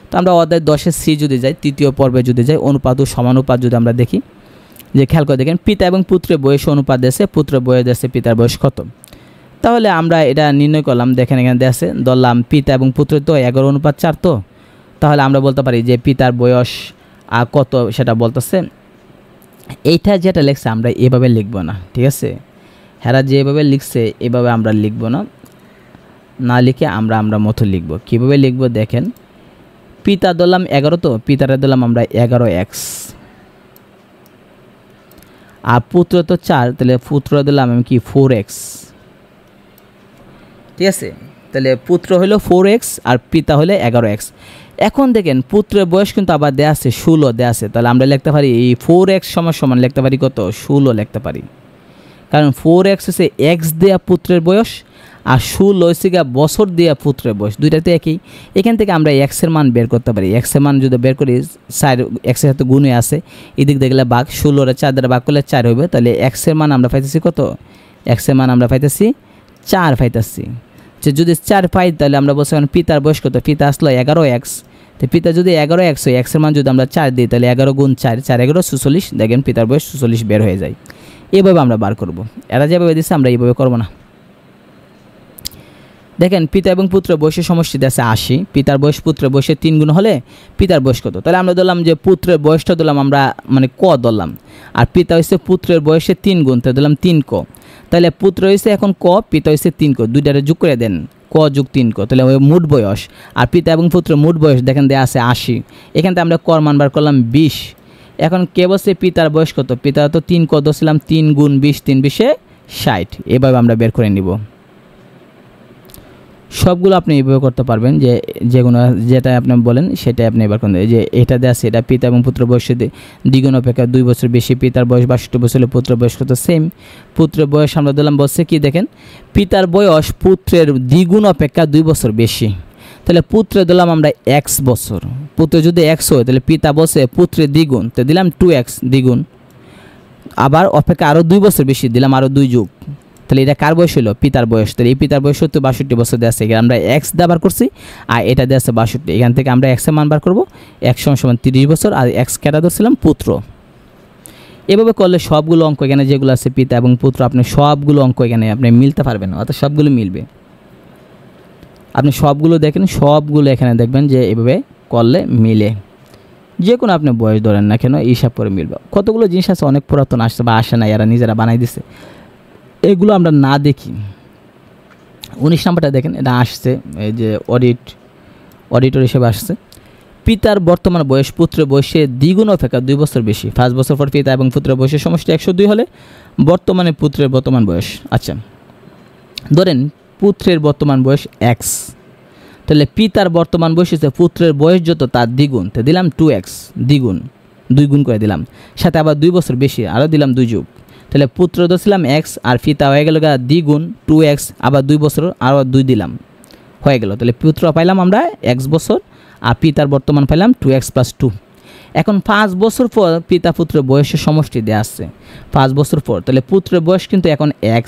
তো আমরা অধ্যায় 10-এর সি যদি যাই, তৃতীয় পর্বে যদি যাই, অনুপাত ও সমানুপাত যদি আমরা দেখি, যে খেয়াল করে দেখেন পিতা এবং পুত্রের বয়স অনুপাত দেশে, পুত্রের বয়স দেশে পিতার বয়স কত। তাহলে আমরা এটা নির্ণয় করলাম, দেখেন এখানে দেশে ধরলাম পিতা এবং পুত্রের তো 11:4 তো, তাহলে আমরা বলতে পারি যে পিতার বয়স কত সেটা বলতেছে। এইটা যেটা লিখছে আমরা এভাবে লিখব না, ঠিক আছে, হেরা যেভাবে লিখছে এভাবে আমরা লিখব না, না লিখে আমরা মতো লিখব। কীভাবে লিখব দেখেন, পিতা ধরলাম 11 তো, পিতারে ধরলাম আমরা 11x, আর পুত্র তো 4, তাহলে পুত্র দিলাম আমি কি 4x, ঠিক আছে। তাহলে পুত্র হলো 4x আর পিতা হলে 11x। এখন দেখেন পুত্রের বয়স কিন্তু আবার দেয়া আছে 16 দেয়া আছে, তাহলে আমরা লিখতে পারি এই 4x সমান লিখতে পারি কত, 16 লিখতে পারি, কারণ 4x হচ্ছে x দেয়া পুত্রের বয়স, আর 16 হচ্ছে বছর দেয়া পুত্রের বয়স, দুইটাতে একই। এখান থেকে আমরা x এর মান বের করতে পারি। x এর মান যদি বের করি 4, x এর সাথে গুণে আছে, এদিক দেখলে ভাগ, 16 4 দ্বারা ভাগ করলে 4 হবে, তাহলে x এর মান আমরা পাইতেছি কত, x এর মান আমরা পাইতেছি 4 পাইতেছি। যে যদি 4 পাই তাহলে আমরা বলছি পিতার বয়স কত, পিতা আসলো 11x, তো পিতা যদি 11x হয়, x এর মান যদি আমরা 4 দিই তাহলে 11 গুণ 4, 4 11 46, দেখেন পিতার বয়স 46 বের হয়ে যায়। এইভাবে আমরা বার করব, এরা যেভাবে দিচ্ছে আমরা এইভাবে করব না। দেখেন পিতা এবং পুত্রের বয়সের সমষ্টিতে আছে 80, পিতার বয়স পুত্রের বয়সের 3 গুণ হলে পিতার বয়স কত। তাহলে আমরা ধরলাম যে পুত্রের বয়সটা ধরলাম আমরা মানে ক ধরলাম, আর পিতা হচ্ছে পুত্রের বয়সের 3 গুণ, তো ধরলাম 3 ক। তাহলে পুত্র হয়েছে এখন ক, পিতা হয়েছে 3 ক, দুইটারে যোগ করে দেন, ক যোগ 3 ক, তাহলে ওই মোট বয়স, আর পিতা এবং পুত্রের মোট বয়স দেখেন দেয়া আছে 80, এখান থেকে আমরা কর মান বার করলাম 20। এখন কে বলছে পিতার বয়স কত, পিতা তো 3 ক ধরছিলাম, 3 গুণ 20, 3 20 60, এভাবে আমরা বের করে নিব। সবগুলো আপনি এইভাবে করতে পারবেন, যে যেগুলো যেটা আপনি বলেন সেটাই আপনি এবার করেন। যে এটা দেওয়া আছে, এটা পিতা এবং পুত্র বয়সের দ্বিগুণ অপেক্ষা 2 বছর বেশি, পিতার বয়স 62 বছর হলে পুত্রের বয়স কত, সেম। পুত্রের বয়স আমরা দিলাম বলছে কি দেখেন, পিতার বয়স পুত্রের দ্বিগুণ অপেক্ষা 2 বছর বেশি, তাহলে পুত্রে দিলাম আমরা x বছর, পুত্র যদি x হয় তাহলে পিতা বলছে পুত্রের দ্বিগুণ, তো দিলাম 2x দ্বিগুণ, আবার অপেক্ষা আরও 2 বছর বেশি দিলাম আরও 2 যোগ, তাহলে এটা কার বয়স হলো, পিতার বয়স। তাহলে এই পিতার বয়স হতো 62 বছর দেওয়া আছে, আমরা x বার করছি, আর এটা দেওয়া আছে 62, এখান থেকে আমরা x এর মান বার করবো, x সমান 30 বছর, আর x কেটা ধরছিলাম পুত্র। এভাবে করলে সবগুলো অঙ্ক এখানে যেগুলো আছে পিতা এবং পুত্র, আপনি সবগুলো অঙ্ক এখানে আপনি মিলতে পারবেন, অর্থাৎ সবগুলো মিলবে। আপনি সবগুলো দেখেন, সবগুলো এখানে দেখবেন যে এভাবে করলে মিলে, যে কোনো আপনি বয়স ধরেন না কেন হিসাব করে মিলবে। কতগুলো জিনিস আছে অনেক পুরাতন আসছে বা আসে না, এরা নিজেরা বানাই দিছে, এগুলো আমরা না দেখি। 19 নম্বরটা দেখেন, এটা আসছে এই যে অডিটর হিসেবে আসছে, পিতার বর্তমান বয়স পুত্রের বয়সে দ্বিগুণ অপেক্ষা 2 বছর বেশি, 5 বছর পর পিতা এবং পুত্রের বয়সের সমষ্টি 102 হলে বর্তমানে পুত্রের বর্তমান বয়স। আচ্ছা ধরেন পুত্রের বর্তমান বয়স x, তাহলে পিতার বর্তমান বয়স হচ্ছে পুত্রের বয়স যত তার দ্বিগুণ, তো দিলাম 2x দ্বিগুণ, 2 গুণ করে দিলাম, সাথে আবার 2 বছর বেশি আরও দিলাম 2 যোগ, তাহলে পুত্র ধরছিলাম x আর পিতা হয়ে গেল দ্বিগুণ 2x, আবার 2 বছর আরও 2 দিলাম, হয়ে গেল। তাহলে পুত্র পাইলাম আমরা x বছর, আর পিতার বর্তমান পাইলাম 2x + 2। এখন 5 বছর পর পিতা পুত্রের বয়সের সমষ্টি দেওয়া আসছে 5 বছর পর, তাহলে পুত্রের বয়স কিন্তু এখন x,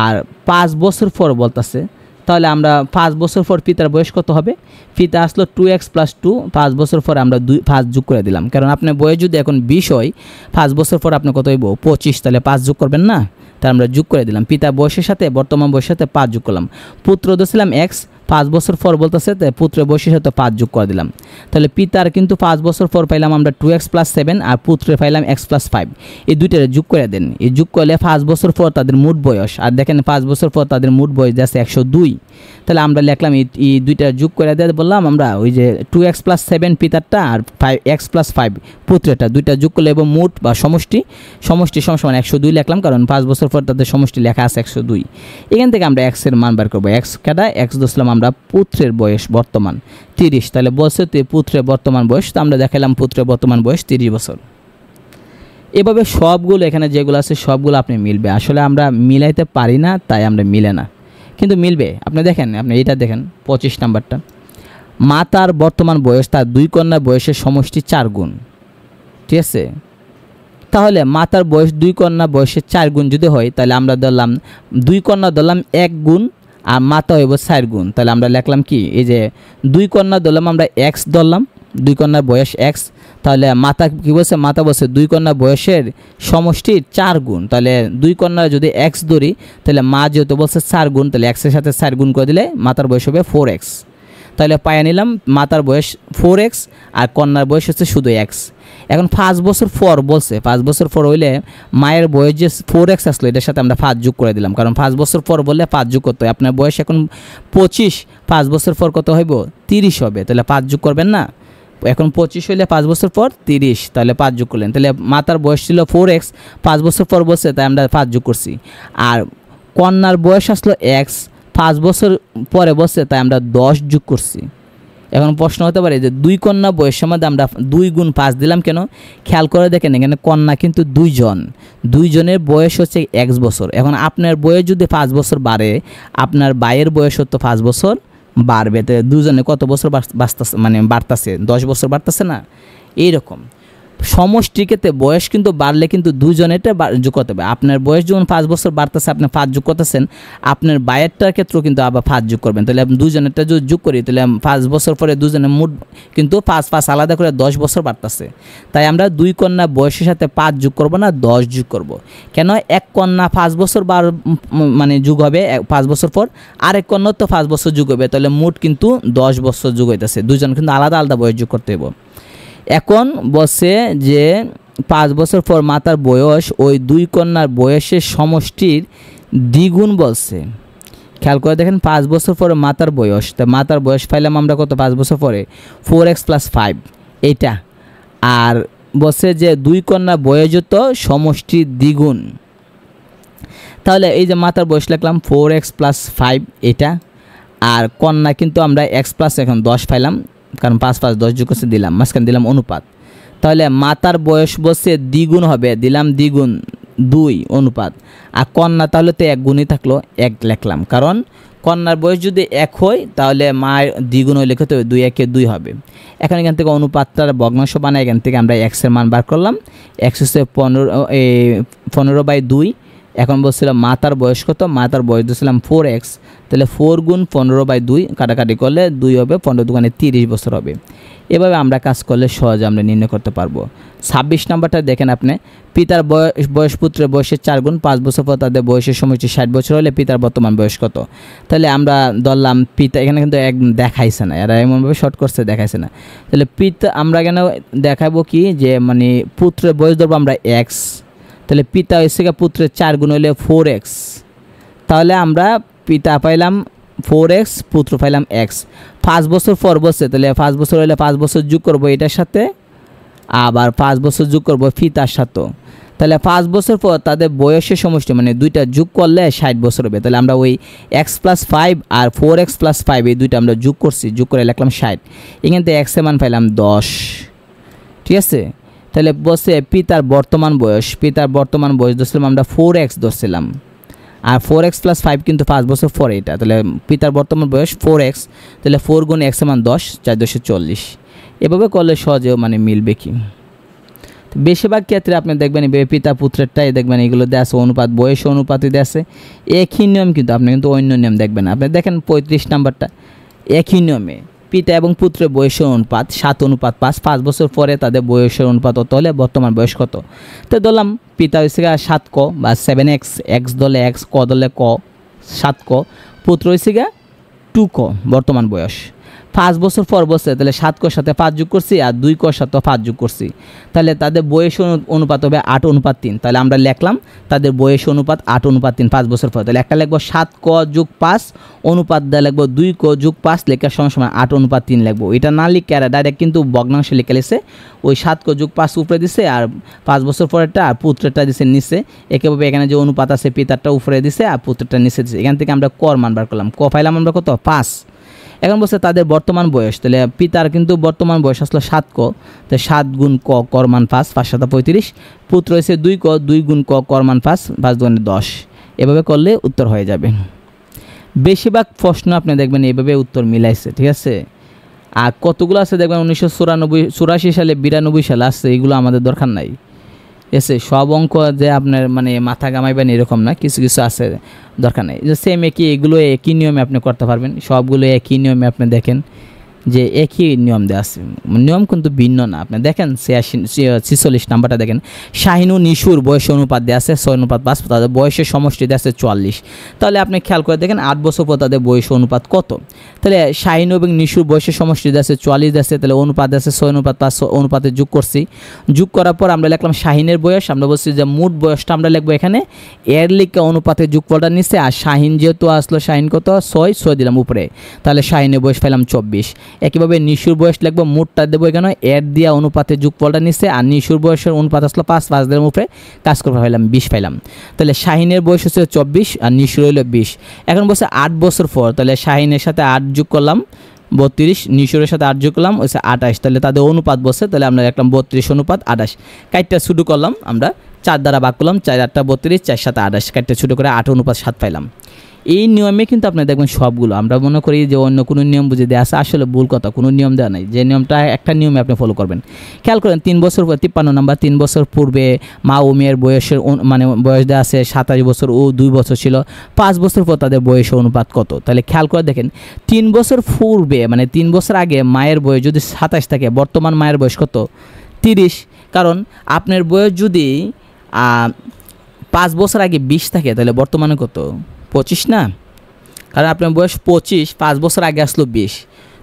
আর 5 বছর পর বলতেছে, তাহলে আমরা 5 বছর পর পিতার বয়স কত হবে, পিতা আসলো 2x + 2, 5 বছর পর আমরা 5 যোগ করে দিলাম, কারণ আপনার বয়স যদি এখন 20 হয়, 5 বছর পর আপনি কত হইব 25, তাহলে 5 যোগ করবেন না, তাহলে আমরা যোগ করে দিলাম, পিতা বয়সের সাথে বর্তমান বয়সের সাথে 5 যোগ করলাম, পুত্র ধরছিলাম x, 5 বছর পর বলতেছে পুত্রের বয়সের সাথে 5 যোগ করে দিলাম, তাহলে পিতার কিন্তু 5 বছর পর পাইলাম আমরা 2x + 7, আর পুত্রের পাইলাম x + 5, এই দুইটার যোগ করে দেন, এই যোগ করলে 5 বছর পর তাদের মোট বয়স, আর দেখেন 5 বছর পর তাদের মোট বয়স আছে 102, তাহলে আমরা লিখলাম এই দুইটা যোগ করে দিয়ে বললাম আমরা ওই যে 2x + 7 পিতারটা আর x + 5 পুত্রেরটা, দুইটা যোগ করলে এবং মোট বা সমষ্টি সমান 102 লিখলাম, কারণ 5 বছর পর তাদের সমষ্টি লেখা আছে 102। এখান থেকে আমরা x এর মান বার করবো, x কাটা x ধরছিলাম আমরা পুত্রের বয়স বর্তমান 30, তাহলে বলছে পুত্রের বর্তমান বয়স, তো আমরা দেখালাম পুত্রের বর্তমান বয়স 30 বছর। এভাবে সবগুলো এখানে যেগুলো আছে সবগুলো আপনি মিলবে, আসলে আমরা মিলাইতে পারি না তাই আমরা মিলে না, কিন্তু মিলবে। আপনি দেখেন, আপনি এটা দেখেন 25 নাম্বারটা, মাতার বর্তমান বয়স তার 2 কন্যার বয়সের সমষ্টি 4 গুণ, ঠিক আছে। তাহলে মাতার বয়স 2 কন্যা বয়সের 4 গুণ যদি হয়, তাহলে আমরা ধরলাম 2 কন্যা ধরলাম 1 গুণ, আর মাথা হইব 4 গুণ। তাহলে আমরা লিখলাম কি, এই যে 2 কন্যা ধরলাম আমরা x ধরলাম, 2 কন্যার বয়স x, তাহলে মাথা কি বলছে, মাথা বলছে 2 কন্যা বয়সের সমষ্টির 4 গুণ। তাহলে 2 কন্যা যদি x ধরি, তাহলে মা যেহেতু বলছে 4 গুণ, তাহলে x এর সাথে 4 গুণ করে দিলে মাতার বয়স হবে 4x। তাহলে পাইয়া নিলাম মাতার বয়স 4x আর কন্যার বয়স হচ্ছে শুধু x। এখন 5 বছর পর বলছে, 5 বছর পর হইলে মায়ের বয়স যে 4x আসলো এটার সাথে আমরা 5 যোগ করে দিলাম, কারণ 5 বছর পর বললে 5 যোগ করতে হয়। আপনার বয়স এখন 25, 5 বছর পর কত হইব, 30 হবে, তাহলে 5 যোগ করবেন না। এখন 25 হইলে 5 বছর পর 30, তাহলে 5 যোগ করলেন, তাহলে মাতার বয়স ছিল 4x, 5 বছর পর বলছে তাই আমরা 5 যোগ করছি। আর কন্যার বয়স আসলো x, 5 বছর পরে বসে তাই আমরা 10 যোগ করছি। এখন প্রশ্ন হতে পারে যে 2 কন্যা বয়সের মধ্যে আমরা 2 গুণ 5 দিলাম কেন? খেয়াল করে দেখেন এখানে কন্যা কিন্তু 2 জন, 2 জনের বয়স হচ্ছে x বছর। এখন আপনার বয়স যদি 5 বছর বাড়ে, আপনার ভাইয়ের বয়স হতো 5 বছর বাড়বে, তো দুজনে কত বছর বাড়তেছে, মানে বাড়তেছে 10 বছর বাড়তেছে না। এইরকম সমষ্টির ক্ষেত্রে বয়স কিন্তু বাড়লে কিন্তু দুজনেরটা যোগ করতে হবে। আপনার বয়স যখন 5 বছর বাড়তেছে, আপনি 5 যোগ করতেছেন, আপনার ভাইয়েরটার ক্ষেত্রেও কিন্তু আবার 5 যোগ করবেন। তাহলে আপনি দুজনেরটা যদি যোগ করি, তাহলে 5 বছর পরে দুজনের মোট কিন্তু 5 আলাদা করে 10 বছর বাড়তেছে। তাই আমরা 2 কন্যা বয়সের সাথে 5 যোগ করব না, 10 যোগ করব। কেন? এক কন্যা 5 বছর মানে যোগ হবে 5 বছর পর, আরেক কন্যা তো 5 বছর যোগ হবে, তাহলে মোট কিন্তু 10 বছর যোগ হইতেছে। দুজন কিন্তু আলাদা আলাদা বয়স যোগ করতে হবে। এখন বলছে যে 5 বছর পর মাতার বয়স ওই 2 কন্যার বয়সের সমষ্টির দ্বিগুণ বলছে। খেয়াল করে দেখেন 5 বছর পরে মাতার বয়স, তা মাতার বয়স পাইলাম আমরা কত 5 বছর পরে 4x + 5 এইটা, আর বলছে যে 2 কন্যা বয়স যত সমষ্টির দ্বিগুণ। তাহলে এই যে মাতার বয়স লিখলাম 4x + 5 এটা, আর কন্যা কিন্তু আমরা x প্লাস এখন 10 পাইলাম, কারণ 5 5 10 যোগ করতে দিলাম, মাঝখানে দিলাম অনুপাত। তাহলে মাতার বয়স বসে দ্বিগুণ হবে, দিলাম দ্বিগুণ 2 অনুপাত, আর কন্যা তাহলে তো 1 গুণই থাকলো, 1 লিখলাম, কারণ কন্যার বয়স যদি 1 হয় তাহলে মায়ের দ্বিগুণ হয়ে লিখতে হবে, 2 1 2 হবে। এখন এখান থেকে অনুপাতটার ভগ্নাংশ বানায়, এখান থেকে আমরা x এর মান বার করলাম, x হচ্ছে 15/2। এখন বলছিলাম মাতার বয়স কত, মাতার বয়স দিয়েছিলাম 4x, তাহলে 4 গুণ 15/2 কাটাকাটি করলে 2 হবে, 15 দুগুণে 30 বছর হবে। এভাবে আমরা কাজ করলে সহজে আমরা নির্ণয় করতে পারবো। 26 নম্বরটা দেখেন আপনি, পিতার বয়স পুত্রের বয়সের 4 গুণ, 5 বছর পর তাদের বয়সের সমষ্টি 60 বছর হলে পিতার বর্তমান বয়স কত? তাহলে আমরা ধরলাম পিতা, এখানে কিন্তু এক দেখাইছে না, এরা এমনভাবে শর্ট করছে দেখাইছে না। তাহলে পিতা আমরা এখানে দেখাবো কি, যে মানে পুত্রের বয়স ধরবো আমরা x, তাহলে পিতা হয়েছে পুত্রের 4 গুণ হলে 4x, তাহলে আমরা পিতা পাইলাম 4x, পুত্র পাইলাম x। 5 বছর পর বসে, তাহলে 5 বছর হলে 5 বছর যোগ করবো এটার সাথে, আবার 5 বছর যোগ করবো পিতার সাথে, তাহলে 5 বছর পর তাদের বয়সের সমষ্টি মানে দুইটা যোগ করলে 60 বছর হবে। তাহলে আমরা ওই x + 5 আর 4x + 5 এই দুইটা আমরা যোগ করছি, যোগ করে লিখলাম 60, এখান থেকে x এর মান পাইলাম 10। ঠিক আছে, তাহলে বসে পিতার বর্তমান বয়স, পিতার বর্তমান বয়স ধরছিলাম আমরা 4x ধরছিলাম, আর 4x + 5 কিন্তু 5 বছর পরে এটা, তাহলে পিতার বর্তমান বয়স 4x, তাহলে 4 গুণ x এর মান 10, 4 × 40। এভাবে করলে সহজেও মানে মিলবে কি। বেশিরভাগ ক্ষেত্রে আপনি দেখবেন পিতা পুত্রেরটাই দেখবেন এগুলো দেওয়া আছে, অনুপাত বয়স অনুপাতে দেওয়া আছে, একই নিয়ম, কিন্তু আপনি কিন্তু অন্য নিয়ম দেখবেন না। আপনি দেখেন 35 নাম্বারটা একই নিয়মে, পিতা এবং পুত্রের বয়সের অনুপাত 7:5, 5 বছর পরে তাদের বয়সের অনুপাত কত হলে বর্তমান বয়স কত? তো ধরলাম পিতা হয়েছে 7 ক বা 7x, x দলে x, ক দলে ক, 7 ক, পুত্র হয়েছে 2 ক বর্তমান বয়স। 5 বছর পর বসে, তাহলে 7 কর সাথে 5 যোগ করছি, আর 2 কর সাথে 5 যোগ করছি, তাহলে তাদের বয়স অনুপাত হবে 8:3। তাহলে আমরা লিখলাম তাদের বয়স অনুপাত 8:3, 5 বছর পর। তাহলে একটা লিখবো 7 ক যোগ 5 অনুপাত দিয়ে লিখবো 2 ক যোগ 5 লেখার সমান 8:3 লিখবো। এটা না লিখে আর ডাইরেক্ট কিন্তু ভগ্নাংশে লিখে লিখছে, ওই 7 ক যোগ 5 উপরে দিছে, আর 5 বছর পরেরটা আর পুত্রেরটা দিছে নিচে। একইভাবে এখানে যে অনুপাত আছে পিতারটা উপরে দিছে আর পুত্রেরটা নিচে দিছে। এখান থেকে আমরা কর মান বার করলাম, ক পাইলাম আমরা কত 5। এখন বলছে তাদের বর্তমান বয়স, তাহলে পিতার কিন্তু বর্তমান বয়স আসলো 7 ক, তো 7 গুণ ক, কর মান 5, 5 × 7 = 35। পুত্র হয়েছে 2 ক, 2 গুণ ক, কর মান 5, 5 × 2 = 10। এভাবে করলে উত্তর হয়ে যাবে। বেশিরভাগ প্রশ্ন আপনি দেখবেন এইভাবে উত্তর মিলাইছে। ঠিক আছে, আর কতগুলো আছে দেখবেন 1984 সালে, 92 সালে আসছে, এগুলো আমাদের দরকার নাই। এসে সব অঙ্ক যে আপনার মানে মাথা ঘামাইবেন এরকম না, কিছু কিছু আছে দরকার নেই। যে সেম এগুলো একই নিয়মে আপনি করতে পারবেন, সবগুলো একই নিয়মে আপনি দেখেন যে একই নিয়ম দেওয়া আছে, নিয়ম কিন্তু ভিন্ন না। আপনি দেখেন 46 নাম্বারটা দেখেন, শাহিন ও নিশুর বয়স অনুপাত দেওয়া আছে 6:5, তাদের বয়সের সমষ্টি দেওয়া আছে 44। তাহলে আপনি খেয়াল করে দেখেন 8 বছর পর তাদের বয়স অনুপাত কত। তাহলে শাহিন এবং নিশুর বয়সের সমষ্টি দেওয়া আছে 44 দেওয়া আছে, তাহলে অনুপাত আছে 6:5 অনুপাতে যোগ করছি। যোগ করার পর আমরা লিখলাম শাহিনের বয়স, আমরা বলছি যে মোট বয়সটা আমরা লিখবো এখানে এর লিখে অনুপাতে যোগফলটা নিচ্ছে, আর শাহিন যেহেতু আসলো শাহিন কত 6 দিলাম উপরে, তাহলে শাহিনের বয়স পেলাম 24। একইভাবে নিশুর বয়স লিখবো, মোটটা দেবো এখানে এর দিয়া অনুপাতে যোগফলটা নিচ্ছে, আর নিশুর বয়সের অনুপাত আসলো 5 দিলাম উপরে, কাজ করে পাইলাম 20 পাইলাম। তাহলে শাহিনের বয়স হচ্ছে 24 আর নিশুর হইলো 20। এখন বলছে 8 বছর পর, তাহলে শাহিনের সাথে 8 যোগ করলাম 32, নিশুরের সাথে 8 যোগ করলাম হচ্ছে 28, তাহলে তাদের অনুপাত বসে, তাহলে আমরা দেখলাম 32:28। কাইটটা শুরু করলাম আমরা 4 দ্বারা ভাগ করলাম, 4 8 32, 4 7 28, কাইটটা শুরু করে 8:7 পাইলাম। এই নিয়মে কিন্তু আপনি দেখবেন সবগুলো, আমরা মনে করি যে অন্য কোনো নিয়ম বুঝে দেওয়া আছে, আসলে ভুল কথা, কোনো নিয়ম দেওয়া নাই। যে নিয়মটা একটা নিয়মে আপনি ফলো করবেন। খেয়াল করেন 3 বছর 53 নাম্বার, 3 বছর পূর্বে মা ও মেয়ের বয়সের মানে বয়স দেওয়া আছে 27 বছর ও 2 বছর ছিল, 5 বছর পর তাদের বয়সের অনুপাত কত। তাহলে খেয়াল করে দেখেন 3 বছর পূর্বে মানে 3 বছর আগে মায়ের বয়স যদি 27 থাকে, বর্তমান মায়ের বয়স কত 30। কারণ আপনার বয়স যদি 5 বছর আগে 20 থাকে, তাহলে বর্তমানে কত 25 না, কারণ আপনার বয়স 25, 5 বছর আগে আসলো 20,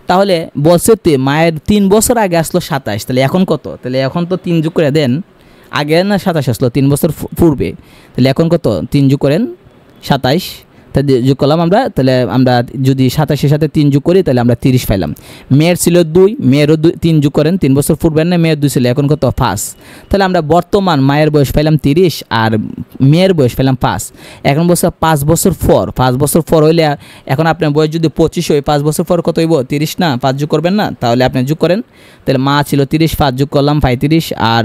তাহলে বলছে তো মায়ের 3 বছর আগে আসলো 27, তাহলে এখন কত, তাহলে এখন তো 3 যোগ করে দেন, আগে না 27 আসলো 3 বছর পূর্বে, তাহলে এখন কত 3 যোগ করেন 27, তাহলে যোগ করলাম আমরা, তাহলে আমরা যদি 27-এর সাথে 3 যোগ করি তাহলে আমরা 30 পাইলাম। মেয়ের ছিল 2, মেয়েরও 3 যোগ করেন, 3 বছর পূর্বের না মেয়ের 2 ছিল, এখন কত 5, তাহলে আমরা বর্তমান মায়ের বয়স পাইলাম 30 আর মেয়ের বয়স পেলাম 5। এখন বলছে 5 বছর পর, 5 বছর পর হইলে এখন আপনার বয়স যদি 25 হয়, 5 বছর পর কত হইব 30 না, 5 যোগ করবেন না, তাহলে আপনি যোগ করেন। তাহলে মা ছিল 30, 5 যোগ করলাম 35, আর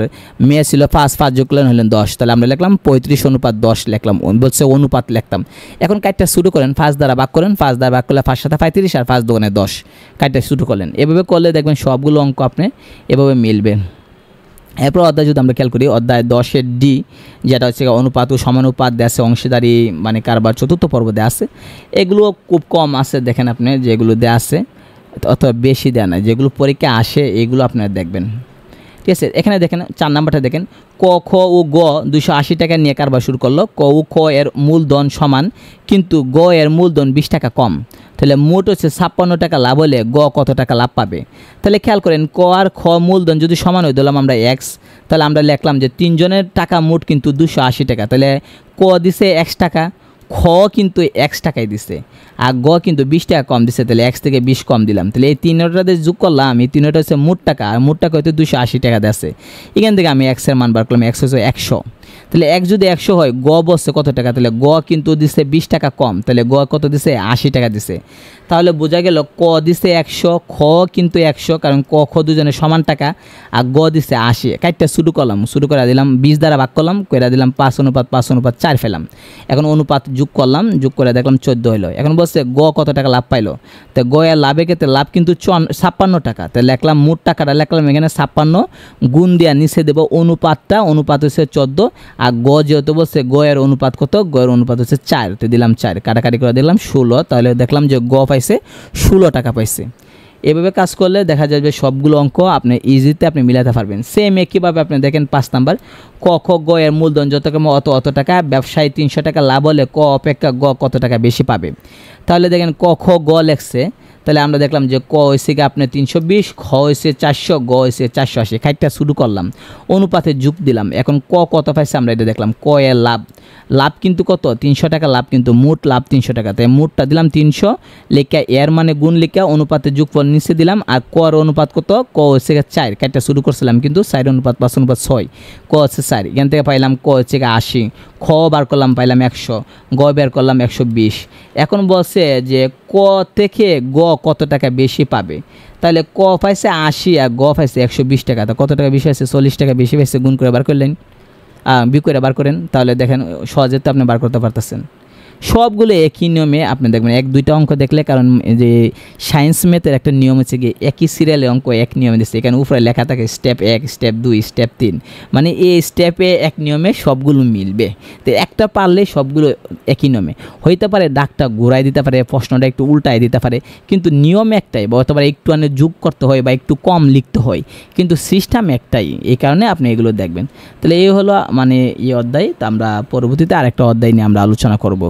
মেয়ে ছিল 5 যোগ করলেন হলেন 10, তাহলে আমরা লিখলাম 35:10 লিখলাম, বলছে অনুপাত লিখতাম। এখন কাজটা শুরু করেন, 5 দ্বারা ভাগ করেন, 5 দ্বারা ভাগ করলে 5 7 35 আর 5 2 10, কাজটা শুরু করলেন। এভাবে করলে দেখবেন সবগুলো অঙ্ক আপনি এভাবে মিলবে। এরপর অধ্যায় যদি আমরা খেয়াল করি, অধ্যায় 10-এর ডি, যেটা হচ্ছে অনুপাত ও সমানুপাত দেওয়া আছে, অংশীদারি মানে কারবার 4র্থ পর্ব দেওয়া আছে। এগুলো খুব কম আছে, দেখেন আপনি যেগুলো দেওয়া আছে অথবা বেশি দেওয়া নাই, যেগুলো পরীক্ষা আসে এগুলো আপনারা দেখবেন। ঠিক আছে, এখানে দেখেন 4 নাম্বারটা দেখেন, ক খ ও গ 280 টাকা নিয়ে কারবার শুরু করলো। ক ও খ এর মূলধন সমান, কিন্তু গ এর মূলধন 20 টাকা কম, তাহলে মোট হচ্ছে 56 টাকা লাভ হলে গ কত টাকা লাভ পাবে। তাহলে খেয়াল করেন ক আর খ মূলধন যদি সমান হয়ে দিলাম আমরা x, তাহলে আমরা লিখলাম যে 3 জনের টাকা মোট কিন্তু 280 টাকা, তাহলে ক দিছে x টাকা, খ কিন্তু x টাকাই দিছে, আর গ কিন্তু 20 টাকা কম দিছে, তাহলে x থেকে 20 কম দিলাম। তাহলে এই 3টাতে যোগ করলাম, এই 3টা হচ্ছে মোট টাকা, আর মোট টাকা হয়তো 280 টাকা দিচ্ছে। এখান থেকে আমি x এর মান বার করলাম, x হচ্ছে 100। তাহলে x যদি 100 হয়, গ বসছে কত টাকা, তাহলে গ কিন্তু দিছে 20 টাকা কম, তাহলে গ কত দিছে 80 টাকা দিছে। তাহলে বোঝা গেল ক দিছে 100, খ কিন্তু 100, কারণ ক খ দুজনের সমান টাকা, আর গ দিছে 80। কাজটা শুরু করলাম, শুরু করে দিলাম 20 দ্বারা ভাগ করলাম, করে দিলাম 5:5:4 ফেলাম। এখন অনুপাত যোগ করলাম, যোগ করে দেখলাম 14 হলো। এখন বলছে গ কত টাকা লাভ পাইলো, তো গ এর লাভের ক্ষেত্রে লাভ কিন্তু 56 টাকা, তাহলে লিখলাম মোট টাকাটা লিখলাম এখানে 56, গুণ দিয়া নিচে দেবো অনুপাতটা, অনুপাত হচ্ছে 14, আর গ যেহেতু বলছে গ এর অনুপাত কত, গ এর অনুপাত হচ্ছে 4, তো দিলাম 4, কাটাকাটি করে দিলাম 16, তাহলে দেখলাম যে গ পাইছে 16 টাকা পাইছে। এভাবে কাজ করলে দেখা যাবে সবগুলো অঙ্ক আপনি ইজিতে আপনি মিলাতে পারবেন। সেম একইভাবে আপনি দেখেন 5 নাম্বার, ক খ গ এর মূলধন যত কম অত টাকা, ব্যবসায়ী 300 টাকা লাভ হলে ক অপেক্ষা গ কত টাকা বেশি পাবে। তাহলে দেখেন ক খ গ লেখছে, তাহলে আমরা দেখলাম যে ক হয়েছে কি আপনি 320, খ হয়েছে 400, গ হয়েছে 480। খাইটটা শুরু করলাম, অনুপাতে যোগ দিলাম। এখন ক কত পাইছে আমরা এটা দেখলাম, ক এর লাভ, লাভ কিন্তু কত 300 টাকা লাভ, কিন্তু মোট লাভ 300 টাকা, তাই মোটটা দিলাম 300, লেখা এর মানে গুণ লেখা অনুপাতে যোগফল নিচে দিলাম, আর ক এর অনুপাত কত, ক হচ্ছে 4, কাইটটা শুরু করছিলাম কিন্তু 4:5:6, ক হচ্ছে 4, এখান থেকে পাইলাম ক হচ্ছে 80, খ বার করলাম পাইলাম 100, গ বের করলাম 120। এখন বলছে যে ক থেকে গ কত টাকা বেশি পাবে, তাহলে ক পাইছে 80 আর গ পাইছে 120 টাকা, তো কত টাকা বেশি আছে, 40 টাকা বেশি পাইছে, গুণ করে বার করলেন, বিয়োগ করে বার করেন, তাহলে দেখেন সহজে তো আপনি বার করতে পারতেছেন। সবগুলো একই নিয়মে আপনি দেখবেন, 1-2টা অঙ্ক দেখলে, কারণ যে সায়েন্স ম্যাথের একটা নিয়ম হচ্ছে গিয়ে একই সিরিয়ালে অঙ্ক এক নিয়মে দিচ্ছে, এখানে উপরে লেখা থাকে স্টেপ 1, স্টেপ 2, স্টেপ 3, মানে এই স্টেপে এক নিয়মে সবগুলো মিলবে। তো একটা পারলে সবগুলো একই নিয়মে হইতে পারে, দাগটা ঘুরাই দিতে পারে, প্রশ্নটা একটু উল্টাই দিতে পারে, কিন্তু নিয়ম একটাই, বা অথবা একটু যোগ করতে হয় বা একটু কম লিখতে হয়, কিন্তু সিস্টেম একটাই। এই কারণে আপনি এগুলো দেখবেন। তাহলে এই হলো মানে এই অধ্যায়। তো আমরা পরবর্তীতে আরেকটা অধ্যায় নিয়ে আমরা আলোচনা করব।